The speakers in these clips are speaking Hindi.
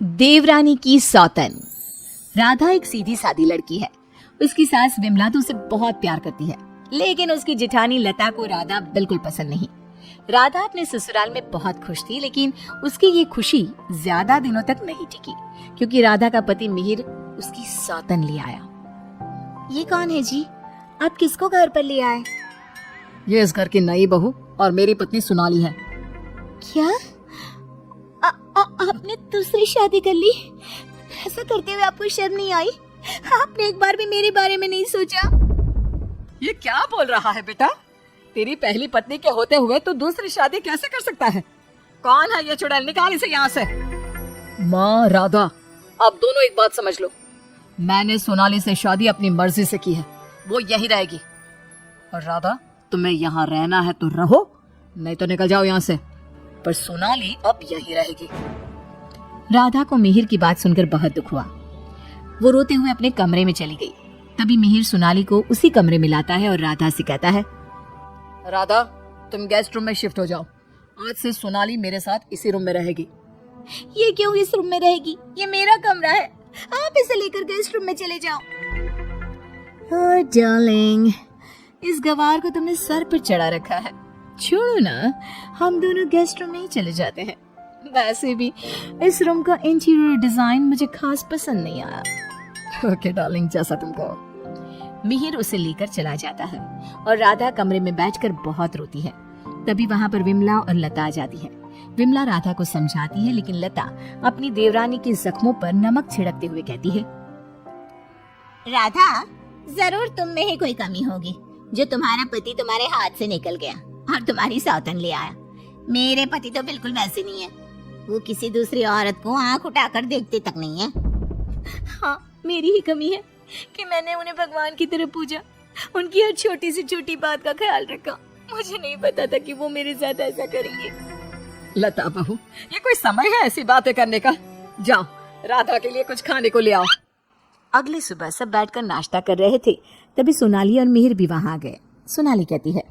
देवरानी की सौतन। राधा एक सीधी सादी लड़की है। उसकी सास विमला तो उसे बहुत प्यार करती है, लेकिन उसकी जेठानी लता को राधा बिल्कुल पसंद नहीं। राधा अपने ससुराल में बहुत खुश थी, लेकिन उसकी ये खुशी ज्यादा दिनों तक नहीं टिकी, क्योंकि राधा का पति मिहिर उसकी सौतन ले आया। ये कौन है जी? आप किसको घर पर ले आए? ये इस घर की नई बहू और मेरी पत्नी सोनाली है। क्या आपने दूसरी शादी कर ली? ऐसा करते हुए आपको शर्म नहीं आई? आपने एक बार भी मेरे बारे में नहीं सोचा? ये क्या बोल रहा है बेटा? तेरी पहली पत्नी के होते हुए तो दूसरी शादी कैसे कर सकता है? कौन है ये चुड़ैल? निकाल इसे यहाँ से। माँ राधा, आप दोनों एक बात समझ लो, मैंने सोनाली से शादी अपनी मर्जी से की है, वो यही रहेगी। और राधा, तुम्हें यहाँ रहना है तो रहो, नहीं तो निकल जाओ यहाँ से। पर सोनाली अब यही रहेगी। राधा को मिहिर की बात सुनकर बहुत दुख हुआ। वो रोते हुए अपने कमरे में चली गई। तभी मिहिर सोनाली को उसी कमरे में लाता है और राधा से कहता है, राधा, तुम गेस्ट रूम में शिफ्ट हो जाओ। आज से सोनाली मेरे साथ इसी रूम में रहेगी। ये क्यों इस रूम में रहेगी? ये मेरा कमरा है, आप इसे लेकर गेस्ट रूम में चले जाओ। ओह डार्लिंग, इस गवार को तुमने सर पर चढ़ा रखा है। छोड़ो ना, हम दोनों गेस्ट रूम में ही चले जाते हैं। वैसे भी इस रूम का इंटीरियर डिजाइन मुझे खास पसंद नहीं आया। ओके डार्लिंग, जैसा तुम कहो। मिहिर उसे लेकर चला जाता है और राधा कमरे में बैठकर बहुत रोती है। तभी वहां पर विमला और लता आ जाती है। विमला राधा को समझाती है, लेकिन लता अपनी देवरानी के जख्मों पर नमक छिड़कते हुए कहती है, राधा, जरूर तुम में ही कोई कमी होगी जो तुम्हारा पति तुम्हारे हाथ से निकल गया और तुम्हारी सौतन ले आया। मेरे पति तो बिल्कुल वैसे नहीं है, वो किसी दूसरी औरत को आंख उठाकर देखते तक नहीं है। हाँ, मेरी ही कमी है कि मैंने उन्हें भगवान की तरह पूजा, उनकी हर छोटी से छोटी बात का ख्याल रखा। मुझे नहीं पता था कि वो मेरे साथ ऐसा करेंगे। लता बहू, ये कोई समय है ऐसी बातें करने का? जाओ, राधा के लिए कुछ खाने को ले आओ। अगली सुबह सब बैठकर नाश्ता कर रहे थे। तभी सोनाली और मिहिर भी वहां आ गए। सोनाली कहती है,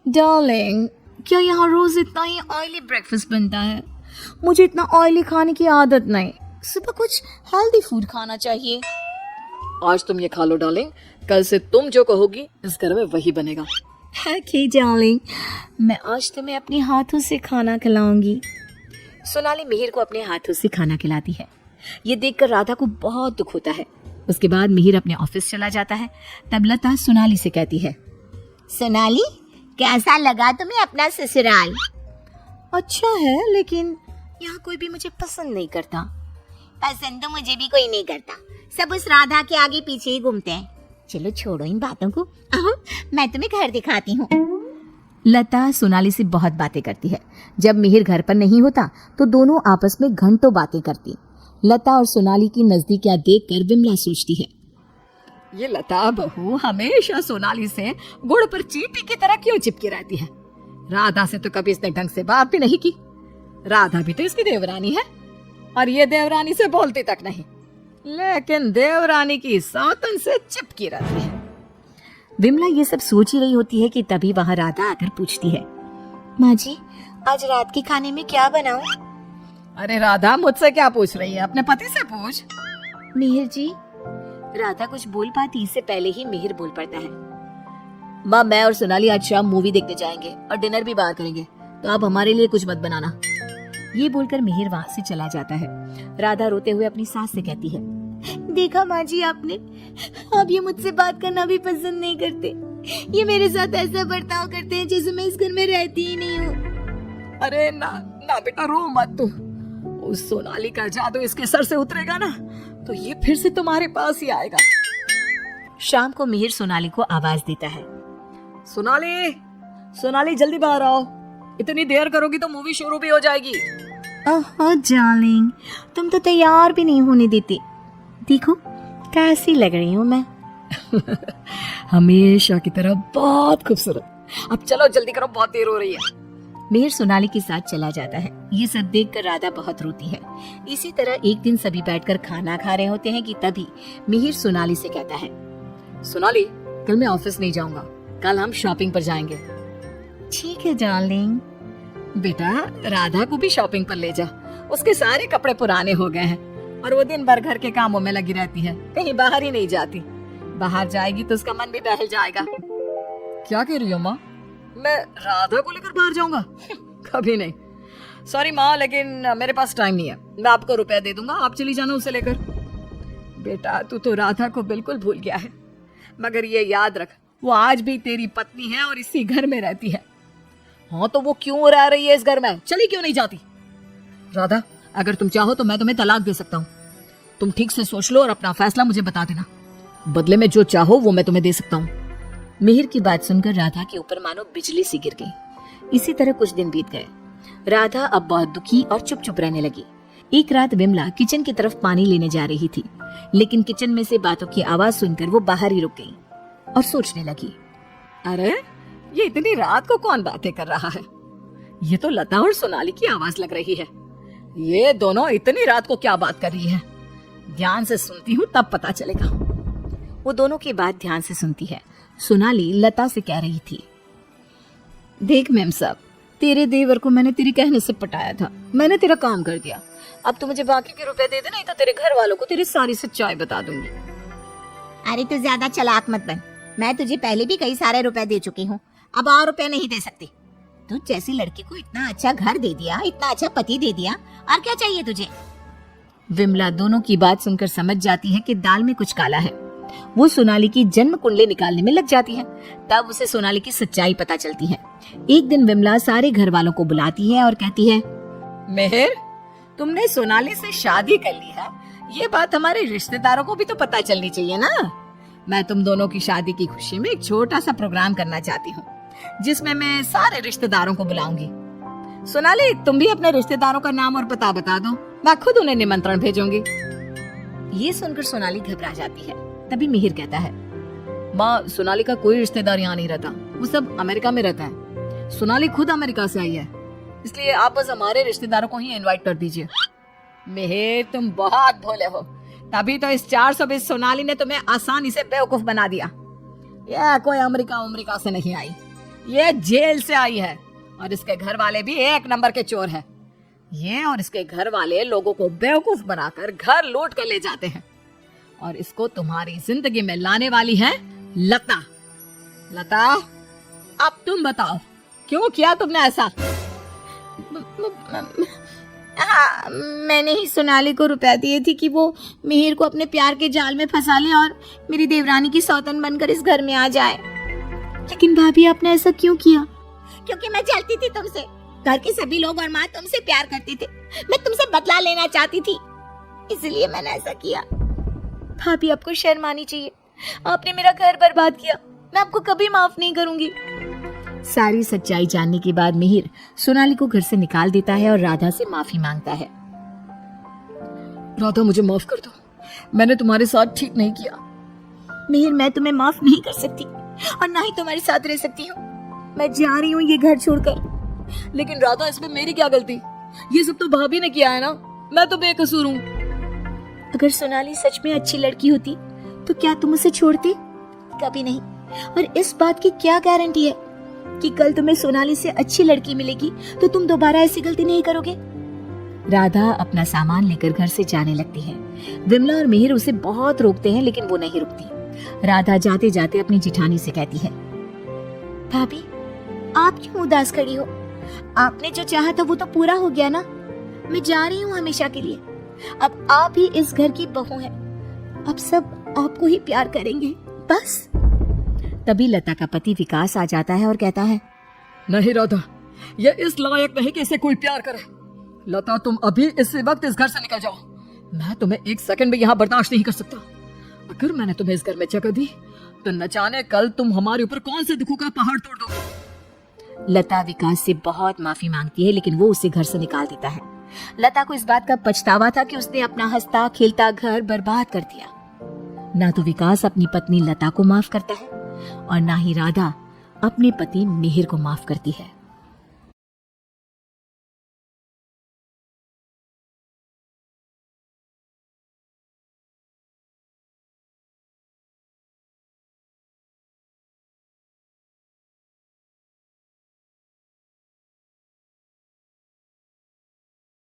डार्लिंग, क्या यहाँ रोज इतना ही ऑयली ब्रेकफास्ट बनता है? मुझे इतना ऑयली खाने की आदत नहीं। सुबह कुछ हेल्दी फूड खाना चाहिए। आज तुम ये खा लो डार्लिंग, कल से तुम जो कहोगी इस घर में वही बनेगा। ओके डार्लिंग, मैं आज तुम्हें अपने हाथों से खाना खिलाऊंगी। सोनाली मिहिर को अपने हाथों से खाना खिलाती है। ये देखकर राधा को बहुत दुख होता है। उसके बाद मिहिर अपने ऑफिस चला जाता है। तब लता सोनाली से कहती है, सोनाली, कैसा लगा तुम्हें अपना ससुराल? अच्छा है, लेकिन यहाँ कोई भी मुझे पसंद नहीं करता। पसंद तो मुझे भी कोई नहीं करता, सब उस राधा के आगे पीछे ही घूमते हैं। चलो छोड़ो इन बातों को, आओ मैं तुम्हें घर दिखाती हूँ। लता सोनाली से बहुत बातें करती है। जब मिहिर घर पर नहीं होता तो दोनों आपस में घंटों बातें करती। लता और सोनाली की नजदीकियां देखकर विमला सोचती है, ये लता बहू हमेशा सोनाली से गुड़ पर चींटी की तरह क्यों चिपकी रहती है? राधा से तो कभी इसने ढंग से बात भी नहीं की। राधा भी तो इसकी देवरानी है और ये देवरानी से बोलती तक नहीं, लेकिन देवरानी की सौतन से चिपकी रहती है। विमला ये सब सोच ही रही होती है कि तभी वहां राधा आकर पूछती है, माँ जी, आज रात के खाने में क्या बनाऊं? अरे राधा, मुझसे क्या पूछ रही है? अपने पति से पूछ। मिहिर जी। राधा कुछ बोल पाती इससे पहले ही मिहिर बोल पड़ता है, माँ, मैं और सोनाली आज शाम मूवी देखने जाएंगे और डिनर भी बाहर करेंगे, तो आप हमारे लिए कुछ मत बनाना। ये बोलकर मिहिर वहां से चला जाता है। राधा रोते हुए अपनी सास से कहती है, देखा माँ जी आपने, अब ये मुझसे बात करना भी पसंद नहीं करते। ये मेरे साथ ऐसा बर्ताव करते हैं जैसे मैं इस घर में रहती ही नहीं हूँ। अरे ना ना बेटा, रो मत तू। उस सोनाली का जादू इसके सर से उतरेगा ना तो ये फिर से तुम्हारे पास ही आएगा। शाम को मिहिर सोनाली को आवाज देता है, सोनाली, सोनाली जल्दी बाहर आओ, इतनी देर करोगी तो मूवी शुरू भी हो जाएगी। ओह डार्लिंग, तुम तो तैयार भी नहीं होने देती। देखो कैसी लग रही हूँ मैं। हमेशा की तरह बहुत खूबसूरत। अब चलो जल्दी करो, बहुत देर हो रही है। मिहिर सोनाली के साथ चला जाता है। ये सब देखकर राधा बहुत रोती है। इसी तरह एक दिन सभी बैठकर खाना खा रहे होते हैं कि तभी मिहिर सोनाली से कहता है, सोनाली, कल मैं ऑफिस नहीं जाऊंगा, कल हम शॉपिंग पर जाएंगे। ठीक है डार्लिंग। बेटा, राधा को भी शॉपिंग पर ले जा, उसके सारे कपड़े पुराने हो गए हैं और वो दिन भर घर के कामों में लगी रहती है, कहीं बाहर ही नहीं जाती। बाहर जाएगी तो उसका मन भी बहल जाएगा। क्या कह रही हो माँ? मैं राधा को लेकर बाहर जाऊंगा? कभी नहीं। सॉरी माँ, लेकिन मेरे पास टाइम नहीं है। मैं आपको रुपया दे दूंगा, आप चली जाना उसे लेकर। बेटा तू तो राधा को बिल्कुल भूल गया है, मगर ये याद रख वो आज भी तेरी पत्नी है और इसी घर में रहती है। हाँ तो वो क्यों रह रही है इस घर में? चली क्यों नहीं जाती? राधा, अगर तुम चाहो तो मैं तुम्हें तलाक दे सकता हूँ। तुम ठीक से सोच लो और अपना फैसला मुझे बता देना। बदले में जो चाहो वो मैं तुम्हें दे सकता हूँ। मिहिर की बात सुनकर राधा के ऊपर मानो बिजली सी गिर गई। इसी तरह कुछ दिन बीत गए। राधा अब बहुत दुखी और चुप चुप रहने लगी। एक रात विमला किचन की तरफ पानी लेने जा रही थी, लेकिन किचन में से बातों की आवाज सुनकर वो बाहर ही रुक गई और सोचने लगी, अरे ये इतनी रात को कौन बातें कर रहा है? ये तो लता और सोनाली की आवाज लग रही है। ये दोनों इतनी रात को क्या बात कर रही है? ध्यान से सुनती हूँ तब पता चलेगा। वो दोनों की बात ध्यान से सुनती है। सोनाली लता से कह रही थी, देख मैम साहब, तेरे देवर को मैंने तेरे कहने से पटाया था। मैंने तेरा काम कर दिया। अब तू मुझे बाकी के रुपए दे दे, नहीं तो तेरे घर वालों को तेरी सारी सच्चाई बता दूंगी। अरे तू ज्यादा चालाक मत बन। मैं तुझे पहले भी कई सारे रुपए दे चुकी हूँ, अब और रुपए नहीं दे सकती। तू जैसी लड़की को इतना अच्छा घर दे दिया, इतना अच्छा पति दे दिया, और क्या चाहिए तुझे? विमला दोनों की बात सुनकर समझ जाती है कि दाल में कुछ काला है। वो सोनाली की जन्म कुंडली निकालने में लग जाती है। तब उसे सोनाली की सच्चाई पता चलती है। एक दिन विमला सारे घर वालों को बुलाती है और कहती है, मेहर, तुमने सोनाली से शादी कर ली है, ये बात हमारे रिश्तेदारों को भी तो पता चलनी चाहिए ना। मैं तुम दोनों की शादी की खुशी में एक छोटा सा प्रोग्राम करना चाहती हूँ, जिसमें मैं सारे रिश्तेदारों को बुलाऊंगी। सोनाली, तुम भी अपने रिश्तेदारों का नाम और पता बता दो, मैं खुद उन्हें निमंत्रण भेजूंगी। ये सुनकर सोनाली घबरा जाती है। तभी मिहिर कहता है, माँ, सोनाली का कोई रिश्तेदार यहाँ नहीं रहता, वो सब अमेरिका में रहता है। सोनाली खुद अमेरिका से आई है, इसलिए आप बस हमारे रिश्तेदारों को ही इनवाइट कर दीजिए। मेहर, तुम बहुत भोले हो, तभी तो इस 420 सोनाली ने तुम्हें आसानी से बेवकूफ बना दिया। यह कोई अमेरिका से नहीं आई, ये जेल से आई है, और इसके घर वाले भी एक नंबर के चोर हैं। ये और इसके घर वाले लोगों को बेवकूफ बनाकर घर लूट कर ले जाते हैं, और इसको तुम्हारी जिंदगी में लाने वाली है लता। लता, अब तुम बताओ, क्यों किया तुमने ऐसा? हाँ, मैंने ही सोनाली को रुपया दिए थी कि वो मिहिर को अपने प्यार के जाल में फंसा ले और मेरी देवरानी की सौतन बनकर इस घर में आ जाए। लेकिन भाभी आपने ऐसा क्यों किया? क्योंकि मैं जलती थी तुमसे। घर के सभी लोग और माँ तुमसे प्यार करते थे, मैं तुमसे बदला लेना चाहती थी, इसलिए मैंने ऐसा किया। भाभी आपको शर्म आनी चाहिए, आपने मेरा घर बर्बाद किया, मैं आपको कभी माफ नहीं करूंगी। सारी सच्चाई जानने के बाद मिहिर सोनाली को घर से निकाल देता है और राधा से माफी मांगता है। राधा, मुझे माफ कर दो, मैंने तुम्हारे साथ ठीक नहीं किया। मिहिर, मैं तुम्हें माफ नहीं कर सकती और ना ही तुम्हारे साथ रह सकती हूँ। मैं जा रही हूँ ये घर छोड़कर। लेकिन राधा, इसमें मेरी क्या गलती? ये सब तो भाभी ने किया है ना, मैं तो बेकसूर हूँ। अगर सोनाली सच में अच्छी लड़की होती तो क्या तुम उसे छोड़ती? कभी नहीं। और इस बात की क्या गारंटी है कि कल तुम्हें सोनाली से अच्छी लड़की मिलेगी तो तुम दोबारा ऐसी गलती नहीं करोगे? राधा अपना सामान लेकर घर से जाने लगती है। विमला और मिहिर उसे बहुत रोकते हैं, लेकिन वो नहीं रुकती। राधा जाते जाते अपनी जिठानी से कहती है, भाभी, आप क्यों उदास खड़ी हो? आपने जो चाहा था वो तो पूरा हो गया ना। मैं जा रही हूँ हमेशा के लिए। अब आप ही इस घर की बहू हैं। अब सब आपको ही प्यार करेंगे, बस। तभी लता का पति विकास आ जाता है और कहता है, नहीं राधा, ये इस लायक नहीं कि इसे कोई प्यार करे। लता, तुम अभी इसी वक्त इस घर से निकल जाओ। मैं तुम्हें एक सेकंड भी यहाँ बर्दाश्त नहीं कर सकता। अगर मैंने तुम्हें इस घर में जगह दी तो न जाने कल तुम हमारे ऊपर कौन से दुखों का पहाड़ तोड़ दोगे। लता विकास से बहुत माफी मांगती है, लेकिन वो उसे घर से निकाल देता है। लता को इस बात का पछतावा था कि उसने अपना हंसता खेलता घर बर्बाद कर दिया। ना तो विकास अपनी पत्नी लता को माफ करता है और ना ही राधा अपने पति मिहिर को माफ करती है।